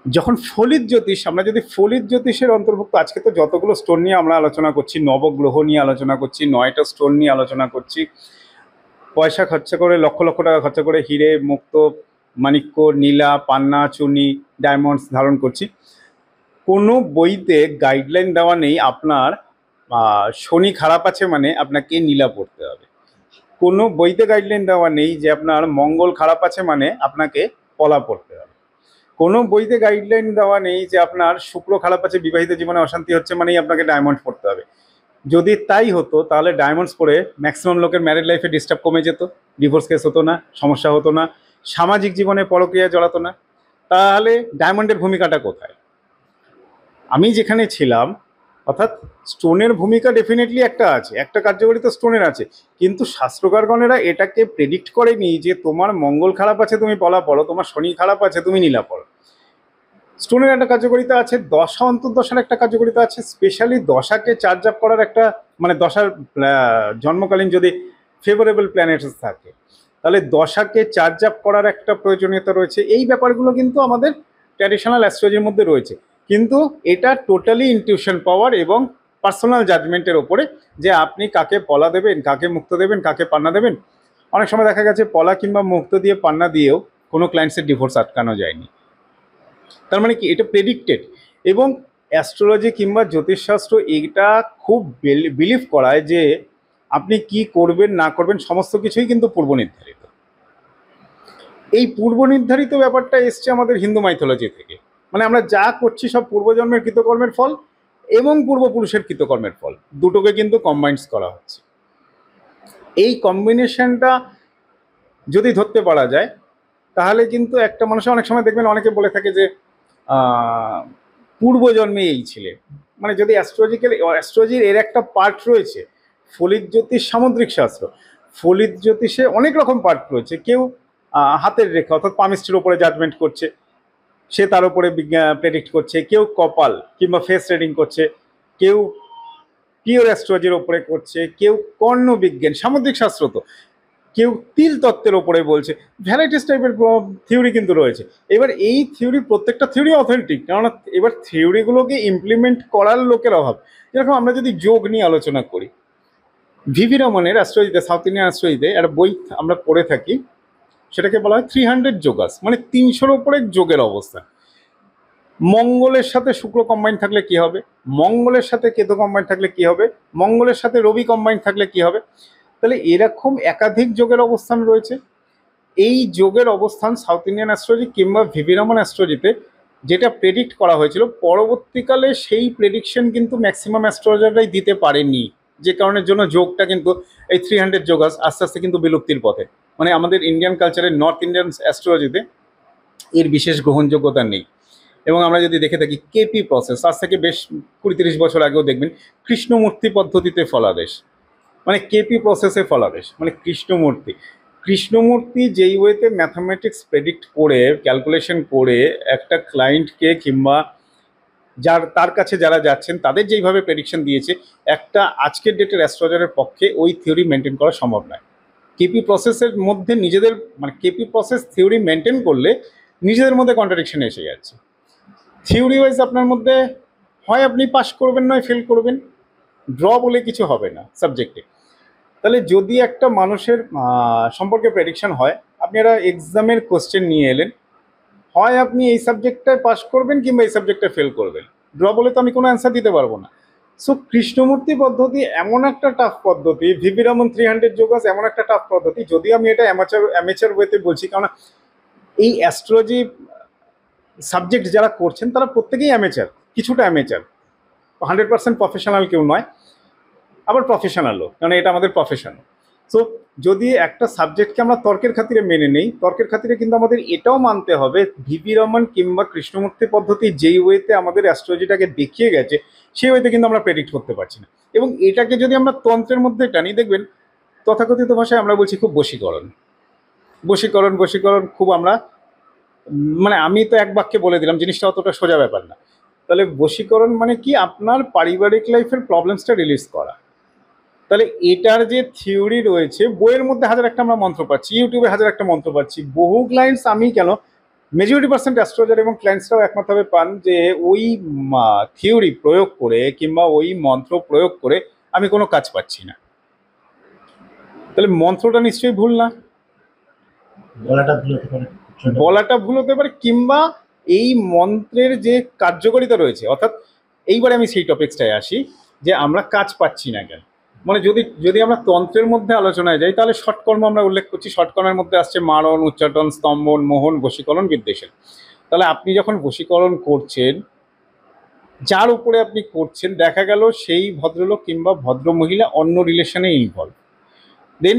যখন ফলিত জ্যোতিষ, আমরা যদি ফলিত জ্যোতিষের অন্তর্ভুক্ত, আজকে তো যতগুলো স্টোন নিয়ে আমরা আলোচনা করছি, নবগ্রহ নিয়ে আলোচনা করছি, 9টা স্টোন নিয়ে আলোচনা করছি, পয়সা খরচা করে লক্ষ লক্ষ টাকা খরচা করে হিরে, মুক্ত, মাণিক্য, নীলা, পান্না, চুনি, ডায়মন্ডস ধারণ করছি। কোনো বইতে গাইডলাইন দেওয়া নেই আপনার শনি খারাপ আছে মানে আপনাকে নীলা পড়তে হবে। কোনো বইতে গাইডলাইন দেওয়া নেই যে আপনার মঙ্গল খারাপ আছে মানে আপনাকে পলা পড়তে হবে। কোনো বইতে গাইডলাইন দেওয়া নেই যে আপনার শুক্র খারাপ আছে, বিবাহিত জীবনে অশান্তি হচ্ছে মানেই আপনাকে ডায়মন্ড পড়তে হবে। যদি তাই হতো তাহলে ডায়মন্ডস পরে ম্যাক্সিমাম লোকের ম্যারিড লাইফে ডিস্টার্ব কমে যেত, ডিভোর্স কেস হতো না, সমস্যা হতো না, সামাজিক জীবনে পরক্রিয়া জড়াতো না। তাহলে ডায়মন্ডের ভূমিকাটা কোথায়? আমি যেখানে ছিলাম, অর্থাৎ স্টোনের ভূমিকা ডেফিনেটলি একটা আছে, একটা কার্যকারিতা স্টোনের আছে, কিন্তু শাস্ত্রকারগণেরা এটাকে প্রেডিক্ট করেনি যে তোমার মঙ্গল খারাপ আছে তুমি পলা পড়ো, তোমার শনি খারাপ আছে তুমি নীলা পড়ো। স্টোনের একটা কার্যকারিতা আছে, দশা অন্তর্দশার একটা কার্যকারিতা আছে, স্পেশালি দশাকে চার্জ আপ করার একটা, মানে দশার জন্মকালীন যদি ফেভারেবল প্ল্যানেটস থাকে তাহলে দশাকে চার্জ আপ করার একটা প্রয়োজনীয়তা রয়েছে। এই ব্যাপারগুলো কিন্তু আমাদের ট্র্যাডিশনাল অ্যাস্ট্রোলজির মধ্যে রয়েছে, কিন্তু এটা টোটালি ইনটিউশন পাওয়ার এবং পার্সোনাল জাজমেন্টের ওপরে যে আপনি কাকে পলা দেবেন, কাকে মুক্ত দেবেন, কাকে পান্না দেবেন। অনেক সময় দেখা গেছে পলা কিংবা মুক্ত দিয়ে পান্না দিয়েও কোনো ক্লায়েন্টসের ডিভোর্স আটকানো যায়নি। তার মানে কি, এটা প্রেডিক্টেড। এবং অ্যাস্ট্রোলজি কিংবা জ্যোতিষশাস্ত্র এটা খুব বিলিভ করায় যে আপনি কি করবেন না করবেন সমস্ত কিছুই কিন্তু পূর্ব নির্ধারিত। এই পূর্ব নির্ধারিত ব্যাপারটা এসছে আমাদের হিন্দু মাইথোলজি থেকে, মানে আমরা যা করছি সব পূর্বজন্মের কৃতকর্মের ফল এবং পূর্বপুরুষের কৃতকর্মের ফল, দুটোকে কিন্তু কম্বাইন্স করা হচ্ছে। এই কম্বিনেশনটা যদি ধরতে পারা যায় তাহলে কিন্তু একটা মানুষের, অনেক সময় দেখবেন অনেকে বলে থাকে যে পূর্বজন্মে এই ছিলেন, মানে যদি অ্যাস্ট্রোলজির এর একটা পার্ট রয়েছে। ফলিত জ্যোতিষ সামুদ্রিক শাস্ত্র, ফলিত জ্যোতিষে অনেক রকম পার্ট রয়েছে। কেউ হাতের রেখা অর্থাৎ পামিস্টের ওপরে জাজমেন্ট করছে, সে তার উপরে প্রেডিক্ট করছে, কেউ কপাল কিংবা ফেস রিডিং করছে, কেউ পিওর অ্যাস্ট্রোলজির ওপরে করছে, কেউ কর্ণ বিজ্ঞান, সামুদ্রিক শাস্ত্র তো, কেউ তিল তত্ত্বের ওপরে বলছে, ভ্যারাইটিস টাইপের থিওরি কিন্তু রয়েছে। এবার এই থিওরি, প্রত্যেকটা থিওরি অথেন্টিক, কেননা এবার থিওরিগুলোকে ইমপ্লিমেন্ট করার লোকের অভাব। যেরকম আমরা যদি যোগ নিয়ে আলোচনা করি, ভিভি রমনের অ্যাস্ট্রোলজিতে, সাউথ ইন্ডিয়ান অ্যাস্ট্রোলজিতে একটা বই আমরা পড়ে থাকি, সেটাকে বলা হয় 300 যোগাস, মানে 300-র ওপরে যোগের অবস্থা। মঙ্গলের সাথে শুক্র কম্বাইন থাকলে কি হবে, মঙ্গলের সাথে কেতু কম্বাইন থাকলে কি হবে, মঙ্গলের সাথে রবি কম্বাইন থাকলে কি হবে। তাহলে এরকম একাধিক যোগের অবস্থান রয়েছে। এই যোগের অবস্থান সাউথ ইন্ডিয়ান অ্যাস্ট্রোলজি কিংবা ভিভি রমন অ্যাস্ট্রোলজিতে যেটা প্রেডিক্ট করা হয়েছিল, পরবর্তীকালে সেই প্রেডিকশন কিন্তু ম্যাক্সিমাম অ্যাস্ট্রোলজাররাই দিতে পারেনি, যে কারণের জন্য যোগটা কিন্তু এই 300 যোগাস আস্তে আস্তে কিন্তু বিলুপ্তির পথে। মানে আমাদের ইন্ডিয়ান কালচারের, নর্থ ইন্ডিয়ান অ্যাস্ট্রোলজিতে এর বিশেষ গ্রহণযোগ্যতা নেই। এবং আমরা যদি দেখে থাকি কেপি প্রসেস, আজ থেকে বেশ 20-30 বছর আগেও দেখবেন কৃষ্ণমূর্তি পদ্ধতিতে ফলাদেশ, মানে কেপি প্রসেসে ফলাদেশ, মানে কৃষ্ণমূর্তি যেই ওয়েতে ম্যাথামেটিক্স প্রেডিক্ট করে, ক্যালকুলেশন করে একটা ক্লায়েন্টকে কিংবা তার কাছে যারা যাচ্ছেন তাদের যেইভাবে প্রেডিকশন দিয়েছে, একটা আজকের ডেটের অ্যাস্ট্রোলজারের পক্ষে ওই থিওরি মেনটেন করা সম্ভব নয়। কেপি প্রসেসের মধ্যে নিজেদের, মানে কেপি প্রসেস থিওরি মেনটেন করলে নিজেদের মধ্যে কন্ট্রাডিকশন এসে যাচ্ছে। থিওরি ওয়াইজ আপনার মধ্যে হয় আপনি পাস করবেন, নয় ফেল করবেন, ড্র বলে কিছু হবে না সাবজেক্টে। তাহলে যদি একটা মানুষের সম্পর্কে প্রেডিকশন হয়, আপনি একটা এক্সামের কোশ্চেন নিয়ে এলেন, হয় আপনি এই সাবজেক্টটায় পাস করবেন কিংবা এই সাবজেক্টে ফেল করবেন, ড্র বলে তো আমি কোনো অ্যান্সার দিতে পারবো না। সো কৃষ্ণমূর্তি পদ্ধতি এমন একটা টাফ পদ্ধতি, ভিভি রমন 300 যোগাস এমন একটা টাফ পদ্ধতি, যদি আমি এটা অ্যামেচার ওয়েতে বলছি, কারণ এই অ্যাস্ট্রোলজি সাবজেক্ট যারা করছেন তারা প্রত্যেকেই অ্যামেচার, কিছুটা অ্যামেচার, 100% প্রফেশনাল কেউ নয়, আবার প্রফেশনালও, কারণ এটা আমাদের প্রফেশন। সো যদি একটা সাবজেক্টকে আমরা তর্কের খাতিরে মেনে নেই, তর্কের খাতিরে কিন্তু আমাদের এটাও মানতে হবে ভিভি রমন কিংবা কৃষ্ণমূর্তি পদ্ধতি যেই ওয়েতে আমাদের অ্যাস্ট্রোলজিটাকে দেখিয়ে গেছে সেই ওয়েতে কিন্তু আমরা প্রেডিক্ট করতে পারছি না। এবং এটাকে যদি আমরা তন্ত্রের মধ্যে টানি, দেখবেন তথাকথিত ভাষায় আমরা বলছি খুব বশীকরণ, বশীকরণ বশীকরণ, খুব আমরা মানে আমি তো এক বাক্যে বলে দিলাম, জিনিসটা অতটা সোজা ব্যাপার না। তাহলে বশীকরণ মানে কি, আপনার পারিবারিক লাইফের প্রবলেমসটা রিলিজ করা। তাহলে এটার যে থিওরি রয়েছে, বইয়ের মধ্যে হাজার একটা আমরা মন্ত্র পাচ্ছি, ইউটিউবে হাজার একটা মন্ত্র পাচ্ছি, বহু ক্লায়েন্টস, আমি কেন মেজরিটি পার্সেন্ট অ্যাস্ট্রোলজার এবং ক্লায়েন্টসরাও একমতভাবে পান যে ওই থিওরি প্রয়োগ করে কিংবা ওই মন্ত্র প্রয়োগ করে আমি কোনো কাজ পাচ্ছি না। তাহলে মন্ত্রটা নিশ্চয়ই ভুল না, গলাটা ভুল হতে পারে, বলাটা ভুল হতে পারে, কিংবা এই মন্ত্রের যে কার্যকারিতা রয়েছে, অর্থাৎ এইবারে আমি সেই টপিক্সটায় আসি যে আমরা কাজ পাচ্ছি না কেন। মানে যদি আমরা তন্ত্রের মধ্যে আলোচনায় যাই, তাহলে ষটকর্ম আমরা উল্লেখ করছি, ষটকর্মের মধ্যে আসছে মারণ, উচ্চাটন, স্তম্ভন, মোহন, বশীকরণ, বিদ্বেষণ। তাহলে আপনি যখন বশীকরণ করছেন, যার উপরে আপনি করছেন, দেখা গেল সেই ভদ্রলোক কিংবা ভদ্রমহিলা অন্য রিলেশনে ইনভলভ, দেন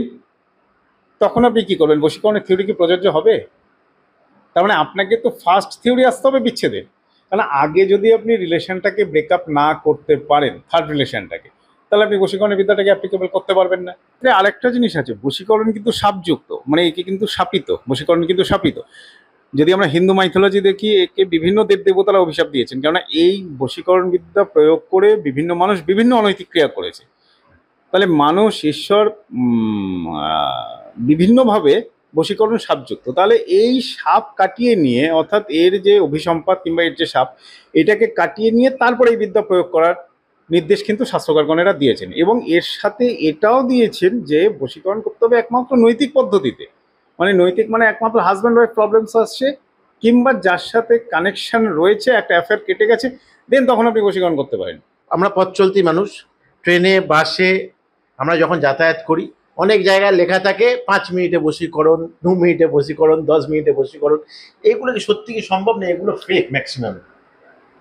তখন আপনি কি করবেন? বশীকরণের থিওরি কি প্রযোজ্য হবে? তার মানে আপনাকে তো ফার্স্ট থিওরি আসতে হবে বিচ্ছেদের, কারণ আগে যদি আপনি রিলেশনটাকে ব্রেকআপ না করতে পারেন, থার্ড রিলেশনটাকে, তাহলে আপনি বশীকরণের বিদ্যাটাকে অ্যাপ্লিকেবল করতে পারবেন না। আরেকটা জিনিস আছে, বশীকরণ কিন্তু সাপযুক্ত, মানে একে কিন্তু শাপিত, বশীকরণ কিন্তু শাপিত। যদি আমরা হিন্দু মাইথোলজি দেখি, একে বিভিন্ন দেব দেবতারা অভিশাপ দিয়েছেন, কেননা এই বশীকরণ বিদ্যা প্রয়োগ করে বিভিন্ন মানুষ বিভিন্ন অনৈতিক ক্রিয়া করেছে। তাহলে মানুষ, ঈশ্বর বিভিন্নভাবে বশীকরণ সাপযুক্ত। তাহলে এই সাপ কাটিয়ে নিয়ে, অর্থাৎ এর যে অভিসম্পাদ কিংবা এর যে সাপ, এটাকে কাটিয়ে নিয়ে তারপরে এই বিদ্যা প্রয়োগ করার নির্দেশ কিন্তু শাস্ত্রকারগণেরা দিয়েছেন। এবং এর সাথে এটাও দিয়েছেন যে বশীকরণ করতে হবে একমাত্র নৈতিক পদ্ধতিতে, মানে নৈতিক মানে একমাত্র হাজব্যান্ড ওয়াইফ প্রবলেমস আসছে কিংবা যার সাথে কানেকশন রয়েছে, একটা অ্যাফেয়ার কেটে গেছে, দেন তখন আপনি বশীকরণ করতে পারেন। আমরা পথ চলতি মানুষ, ট্রেনে বাসে আমরা যখন যাতায়াত করি, অনেক জায়গায় লেখা থাকে 5 মিনিটে বশীকরণ, 2 মিনিটে বশীকরণ, 10 মিনিটে বশীকরণ। এগুলো কি সত্যি কি সম্ভব না? এগুলো ফেক ম্যাক্সিমাম।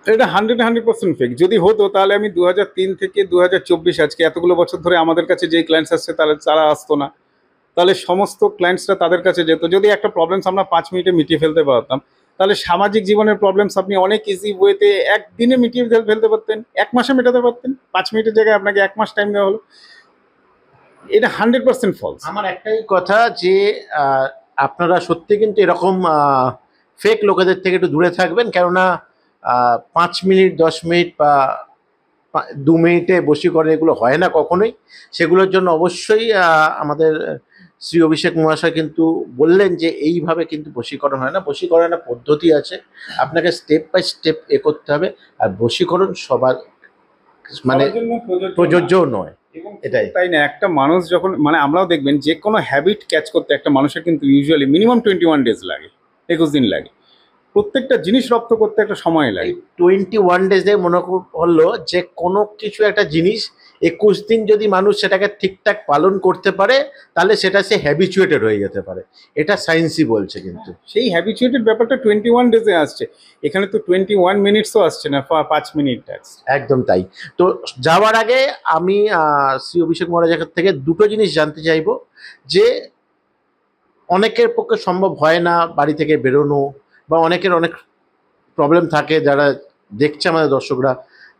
এটা 100% ফেক। যদি হতো তাহলে আমি 2003 থেকে 2024, আজকে এতগুলো বছর ধরে আমাদের কাছে যেই ক্লায়েন্টস আসছে তারা আসতো না, তাহলে সমস্ত ক্লায়েন্টসরা তাদের কাছে যেত। যদি একটা প্রবলেমস আমরা 5 মিনিটে মিটিয়ে ফেলতে পারতাম, তাহলে সামাজিক জীবনের প্রবলেমস আপনি অনেক ইজি ওয়েতে একদিনে মিটিয়ে ফেলতে পারতেন, 1 মাসে মেটাতে পারতেন। 5 মিনিটের জায়গায় আপনাকে 1 মাস টাইম দেওয়া হলো। এটা 100% ফলস। আমার একটাই কথা যে আপনারা সত্যি কিন্তু এরকম ফেক লোকেদের থেকে একটু দূরে থাকবেন, কেননা 5 মিনিট, 10 মিনিট বা 2 মিনিটে বশীকরণ এগুলো হয় না কখনোই। সেগুলোর জন্য অবশ্যই আমাদের শ্রী অভিষেক মহাশয় কিন্তু বললেন যে এইভাবে কিন্তু বশীকরণ হয় না, বশীকরণের পদ্ধতি আছে, আপনাকে স্টেপ বাই স্টেপ করতে হবে। আর বশীকরণ সবার মানে সবার জন্য প্রযোজ্যও নয়। এবং এটাই। তাই না, একটা মানুষ যখন, মানে আমরাও দেখবেন যে কোনো হ্যাবিট ক্যাচ করতে একটা মানুষের কিন্তু ইউজুয়ালি মিনিমাম 21 ডেজ লাগে, 21 দিন লাগে। প্রত্যেকটা জিনিস রপ্ত করতে একটা সময় এই লাগে। 21 ডেজে মনে হলো যে কোনো কিছু একটা জিনিস 21 দিন যদি মানুষ সেটাকে ঠিকঠাক পালন করতে পারে, তাহলে সেটা সে হ্যাবিচুয়েটেড হয়ে যেতে পারে। এটা সায়েন্সই বলছে কিন্তু। সেই হ্যাবিচুয়েটেড ব্যাপারটা 21 ডেজে আসছে, এখানে তো 21 মিনিটসও আসছে না, 5 মিনিট আসছে। একদম তাই। তো যাওয়ার আগে আমি শ্রী অভিষেক মহারাজের কাছ থেকে দুটো জিনিস জানতে চাইবো, যে অনেকের পক্ষে সম্ভব হয় না বাড়ি থেকে বেরোনো, বা অনেকের অনেক প্রবলেম থাকে, যারা দেখছে আমাদের দর্শকরা,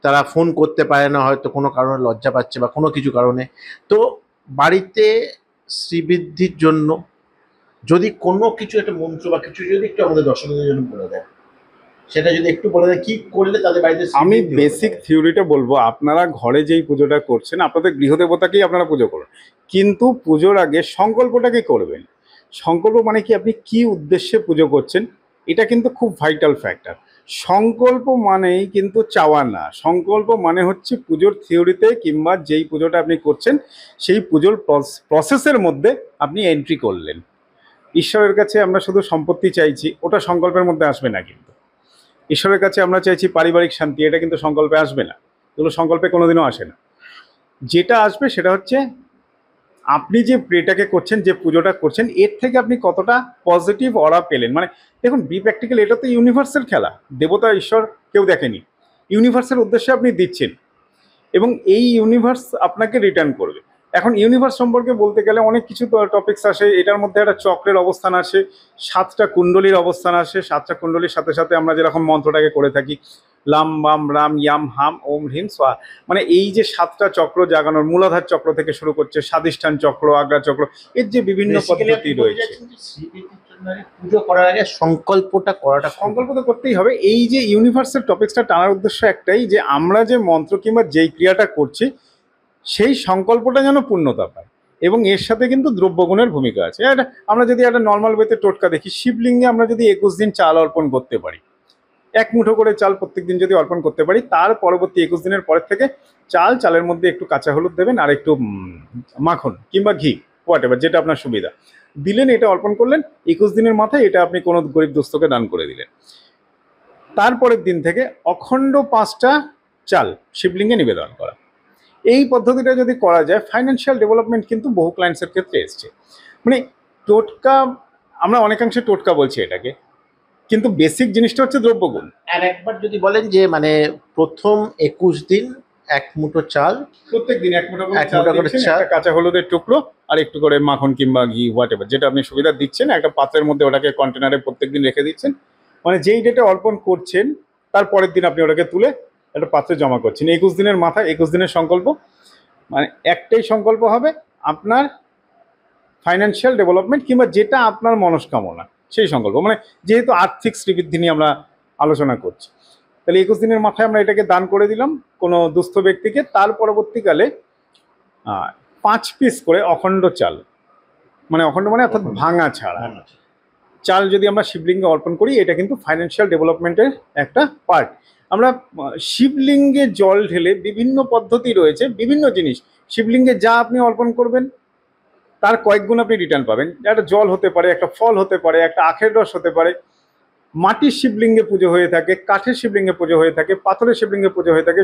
তারা ফোন করতে পারে না, হয়তো কোনো কারণে লজ্জা পাচ্ছে বা কোনো কিছু কারণে। তো বাড়িতে শ্রীবৃদ্ধির জন্য যদি কোনো কিছু একটা মন্ত্র বা কিছু যদি একটু আমাদের দর্শকদের জন্য বলে দেয়, সেটা যদি একটু বলে দেয়, কি করলে তাদের বাড়িতে আমি শ্রীবৃদ্ধি হতে বেসিক পারে? থিওরিটা বলবো, আপনারা ঘরে যেই পুজোটা করছেন আপনাদের গৃহদেবতাকেই আপনারা পুজো করুন, কিন্তু পুজোর আগে সংকল্পটাকে করবেন। সংকল্প মানে কি, আপনি কি উদ্দেশ্যে পুজো করছেন, এটা কিন্তু খুব ভাইটাল ফ্যাক্টর। সংকল্প মানেই কিন্তু চাওয়া না, সংকল্প মানে হচ্ছে পুজোর থিওরিতে কিংবা যেই পুজোটা আপনি করছেন সেই পুজোর প্রসেসের মধ্যে আপনি এন্ট্রি করলেন। ঈশ্বরের কাছে আমরা শুধু সম্পত্তি চাইছি, ওটা সংকল্পের মধ্যে আসবে না। কিন্তু ঈশ্বরের কাছে আমরা চাইছি পারিবারিক শান্তি, এটা কিন্তু সংকল্পে আসবে না। এগুলো সংকল্পে কোনোদিনও আসে না। যেটা আসবে সেটা হচ্ছে আপনি যে প্রেটাকে করছেন, যে পুজোটা করছেন, এর থেকে আপনি কতটা পজিটিভ অরা পেলেন। মানে দেখুন, বি প্র্যাকটিক্যাল, এটা তো ইউনিভার্সাল খেলা, দেবতা ঈশ্বর কেউ দেখেনি, ইউনিভার্সের উদ্দেশ্যে আপনি দিচ্ছেন এবং এই ইউনিভার্স আপনাকে রিটার্ন করবে। এখন ইউনিভার্স সম্পর্কে বলতে গেলে অনেক কিছু টপিকস আসে, এটার মধ্যে একটা চক্রের অবস্থান আসে, 7টা কুণ্ডলীর অবস্থান আসে, 7টা কুণ্ডলীর সাথে সাথে আমরা যেরকম মন্ত্রটাকে করে থাকি লাম বাম রাম ইয়াম হাম ওম হ্রিম সোয়া, মানে এই যে 7টা চক্র জাগানোর, মূলাধার চক্র থেকে শুরু করছে, স্বাধিষ্ঠান চক্র, আগ্রা চক্র, এর যে বিভিন্ন পদ্ধতি রয়েছে। পুজো করার আগে সংকল্পটা করাটা সংকল্প তো করতেই হবে। এই যে ইউনিভার্সের টপিক্সটা টানার উদ্দেশ্য একটাই, যে আমরা যে মন্ত্র কিংবা যেই ক্রিয়াটা করছি সেই সংকল্পটা যেন পূর্ণতা পায়, এবং এর সাথে কিন্তু দ্রব্যগুণের ভূমিকা আছে। আমরা যদি একটা নর্মাল ওয়েতে টোটকা দেখি, শিবলিঙ্গে আমরা যদি 21 দিন চাল অর্পণ করতে পারি, 1 মুঠো করে চাল প্রত্যেক দিন যদি অর্পণ করতে পারি, তার পরবর্তী 21 দিনের পরের থেকে চালের মধ্যে একটু কাঁচা হলুদ দেবেন আর একটু মাখন কিংবা ঘি, হোয়াট এভার, যেটা আপনার সুবিধা দিলেন, এটা অর্পণ করলেন। 21 দিনের মাথায় এটা আপনি কোনো গরিব দুস্থকে দান করে দিলেন। তারপরের দিন থেকে অখণ্ড 5টা চাল শিবলিঙ্গে নিবেদন করা, এই পদ্ধতিটা যদি করা যায়, ফাইন্যান্সিয়াল ডেভেলপমেন্ট কিন্তু বহু ক্লায়েন্টসের ক্ষেত্রে এসছে। মানে টোটকা, আমরা অনেকাংশে টোটকা বলছি এটাকে, কিন্তু বেসিক জিনিসটা হচ্ছে দ্রব্যগুণ। আর একবার যদি বলেন যে মানে প্রথম 21 দিন 1 মুঠো চাল, প্রত্যেক দিন 1 মুঠো করে 1 মুঠো করে দিচ্ছেন, চাল, একটা কাঁচা হলুদের টুকরো আর একটু করে মাখন কিংবা ঘি, হোয়াট এভার, যেটা আপনি সুবিধা দিচ্ছেন, একটা পাত্রের মধ্যে ওটাকে কন্টেনারে প্রত্যেকদিন রেখে দিচ্ছেন। মানে যেই ডেটে অর্পণ করছেন তার পরের দিন আপনি ওটাকে তুলে একটা পাত্রে জমা করছেন। 21 দিনের মাথায় 21 দিনের সংকল্প, মানে একটাই সংকল্প হবে, আপনার ফাইন্যান্সিয়াল ডেভেলপমেন্ট কিংবা যেটা আপনার মনস্কামনা সেই সংকল্প। মানে যেহেতু আর্থিক শ্রীবৃদ্ধি নিয়ে আমরা আলোচনা করছি, তাহলে 21 দিনের মাথায় আমরা এটাকে দান করে দিলাম কোনো দুস্থ ব্যক্তিকে। তার পরবর্তীকালে 5 পিস করে অখণ্ড চাল, মানে অখণ্ড মানে অর্থাৎ ভাঙা ছাড়া চাল যদি আমরা শিবলিঙ্গে অর্পণ করি, এটা কিন্তু ফাইন্যান্সিয়াল ডেভেলপমেন্টের একটা পার্ট। আমরা শিবলিঙ্গে জল ঢেলে, বিভিন্ন পদ্ধতি রয়েছে, বিভিন্ন জিনিস শিবলিঙ্গে যা আপনি অর্পণ করবেন তার কয়েক গুণ আপনি রিটার্ন পাবেন। একটা জল হতে পারে, একটা ফল হতে পারে, একটা আখের রস হতে পারে। মাটির শিবলিঙ্গে পুজো হয়ে থাকে, কাঠের শিবলিঙ্গে পুজো হয়ে থাকে, পাথরের শিবলিঙ্গে পুজো হয়ে থাকে,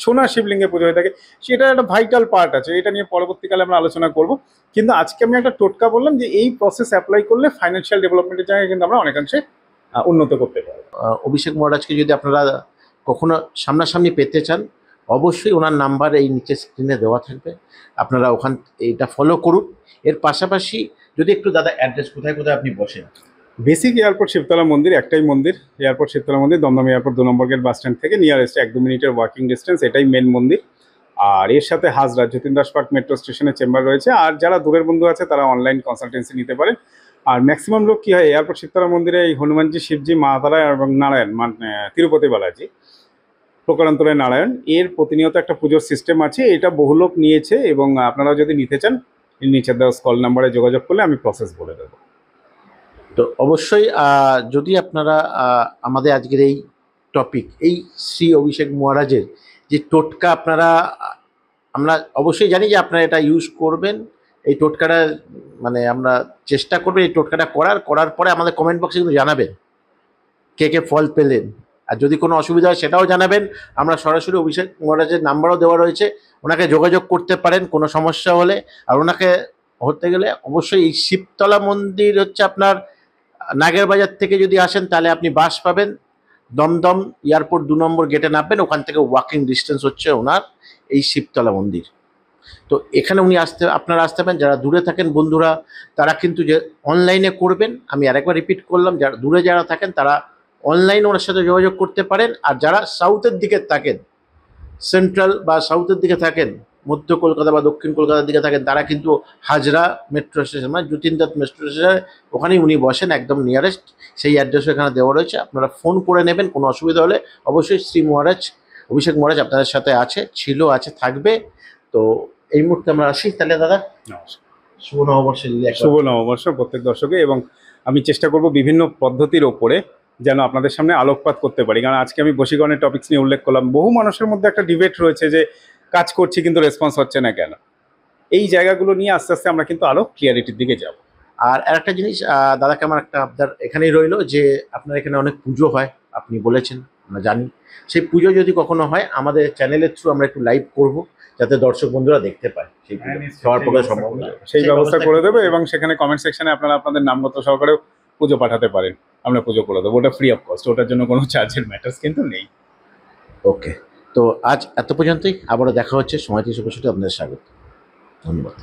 সোনার শিবলিঙ্গে পুজো হয়ে থাকে। সেটা একটা ভাইটাল পার্ট আছে, এটা নিয়ে পরবর্তীকালে আমরা আলোচনা করব। কিন্তু আজকে আমি একটা টোটকা বললাম যে এই প্রসেস অ্যাপ্লাই করলে ফাইন্যান্সিয়াল ডেভেলপমেন্টের জায়গায় কিন্তু আমরা অনেকাংশে উন্নত করতে পারবো। অভিষেক মহারাজকে যদি আপনারা কখনো সামনাসামনি পেতে চান, অবশ্যই ওনার নাম্বার এই নিচে স্ক্রিনে দেওয়া থাকবে, আপনারা ওখান এইটা ফলো করুন। এর পাশাপাশি যদি একটু দাদা অ্যাড্রেস কোথায় কোথায় আপনি বসেন। বেসিক এয়ারপোর্ট শিবতলা মন্দির, একটাই মন্দির, এয়ারপোর্ট শিবতলা মন্দির, দমদম এয়ারপোর্ট 2 নম্বর গেট বাস স্ট্যান্ড থেকে নিয়ারেস্ট 1-2 মিনিটের ওয়াকিং ডিস্টেন্স, এটাই মেন মন্দির। আর এর সাথে হাজরা যতীন দাস পার্ক মেট্রো স্টেশনের চেম্বার রয়েছে। আর যারা দূরের বন্ধু আছে তারা অনলাইন কনসালটেন্সি নিতে পারেন। আর ম্যাক্সিমাম লোক কী হয়, এয়ারপোর্ট শিবতলা মন্দিরে এই হনুমানজি, শিবজি, মা তারা এবং নারায়ণ, মানে তিরুপতি বালাজি, প্রকারান্তরে নারায়ণ, এর প্রতিনিয়ত একটা পুজোর সিস্টেম আছে। এটা বহু লোক নিয়েছে এবং আপনারা যদি নিতে চান নিচে দেওয়া কল নাম্বারে যোগাযোগ করলে আমি প্রসেস বলে দেবো। তো অবশ্যই যদি আপনারা আমাদের আজকের এই টপিক, এই শ্রী অভিষেক মহারাজের যে টোটকা আপনারা, আমরা অবশ্যই জানি যে আপনারা এটা ইউজ করবেন, এই টোটকাটা মানে আমরা চেষ্টা করবো এই টোটকাটা করার পরে আমাদের কমেন্ট বক্সে কিন্তু জানাবেন কে কে ফল পেলেন। আর যদি কোনো অসুবিধা হয় সেটাও জানাবেন। আমরা সরাসরি অভিষেক মহারাজের নাম্বারও দেওয়া রয়েছে, ওনাকে যোগাযোগ করতে পারেন কোনো সমস্যা হলে। আর ওনাকে হতে গেলে অবশ্যই এই শিবতলা মন্দির হচ্ছে আপনার নাগের বাজার থেকে যদি আসেন তাহলে আপনি বাস পাবেন, দমদম এয়ারপোর্ট 2 নম্বর গেটে নামবেন, ওখান থেকে ওয়াকিং ডিস্টেন্স হচ্ছে ওনার এই শিবতলা মন্দির। তো এখানে উনি আপনারা আসতে পারেন। যারা দূরে থাকেন বন্ধুরা, তারা কিন্তু যে অনলাইনে করবেন, আমি আরেকবার রিপিট করলাম, যারা দূরে যারা থাকেন তারা অনলাইনে ওনার সাথে যোগাযোগ করতে পারেন। আর যারা সাউথের দিকে থাকেন, সেন্ট্রাল বা সাউথের দিকে থাকেন, মধ্য কলকাতা বা দক্ষিণ কলকাতার দিকে থাকেন, তারা কিন্তু হাজরা মেট্রো স্টেশন মানে যতীন্দ্রনাথ মেট্রো স্টেশনে ওখানেই উনি বসেন, একদম নিয়ারেস্ট। সেই অ্যাড্রেসও এখানে দেওয়া রয়েছে, আপনারা ফোন করে নেবেন। কোনো অসুবিধা হলে অবশ্যই শ্রী মহারাজ, অভিষেক মহারাজ আপনাদের সাথে আছে, থাকবে। তো এই মুহূর্তে আমরা আসি তাহলে দাদা। শুভ নববর্ষে শুভ নববর্ষ প্রত্যেক দর্শকে। এবং আমি চেষ্টা করব বিভিন্ন পদ্ধতির ওপরে যেন আপনাদের সামনে আলোকপাত করতে পারি। কারণ আজকে আমি বশীকরণের টপিকস নিয়ে উল্লেখ করলাম, বহু মানুষের মধ্যে একটা ডিবেট রয়েছে যে কাজ করছি কিন্তু রেসপন্স হচ্ছে না কেন। এই জায়গাগুলো নিয়ে আস্তে আস্তে আমরা কিন্তু আরো ক্লিয়ারিটির দিকে যাব। আর আরেকটা জিনিস, দাদাকে আমার একটা আবদার এখানেই রইলো যে আপনার এখানে অনেক পুজো হয়, আপনি বলেছেন, আমরা জানি। সেই পুজো যদি কখনো হয় আমাদের চ্যানেলের থ্রু আমরা একটু লাইভ করব, যাতে দর্শক বন্ধুরা দেখতে পায় সেই পুজো। সবার পক্ষে সম্ভব না, সেই ব্যবস্থা করে দেবে, এবং সেখানে কমেন্ট সেকশনে আপনারা আপনাদের নামগত সহকারে পুজো পাঠাতে পারেন, আমরা পুজো করে দেবো। ওটা ফ্রি অফ কস্ট, ওটার জন্য কোনো চার্জের ম্যাটার্স কিন্তু নেই। ওকে, তো আজ এত পর্যন্তই। আবারও দেখা হচ্ছে সময় 365, আপনাদের স্বাগত, ধন্যবাদ।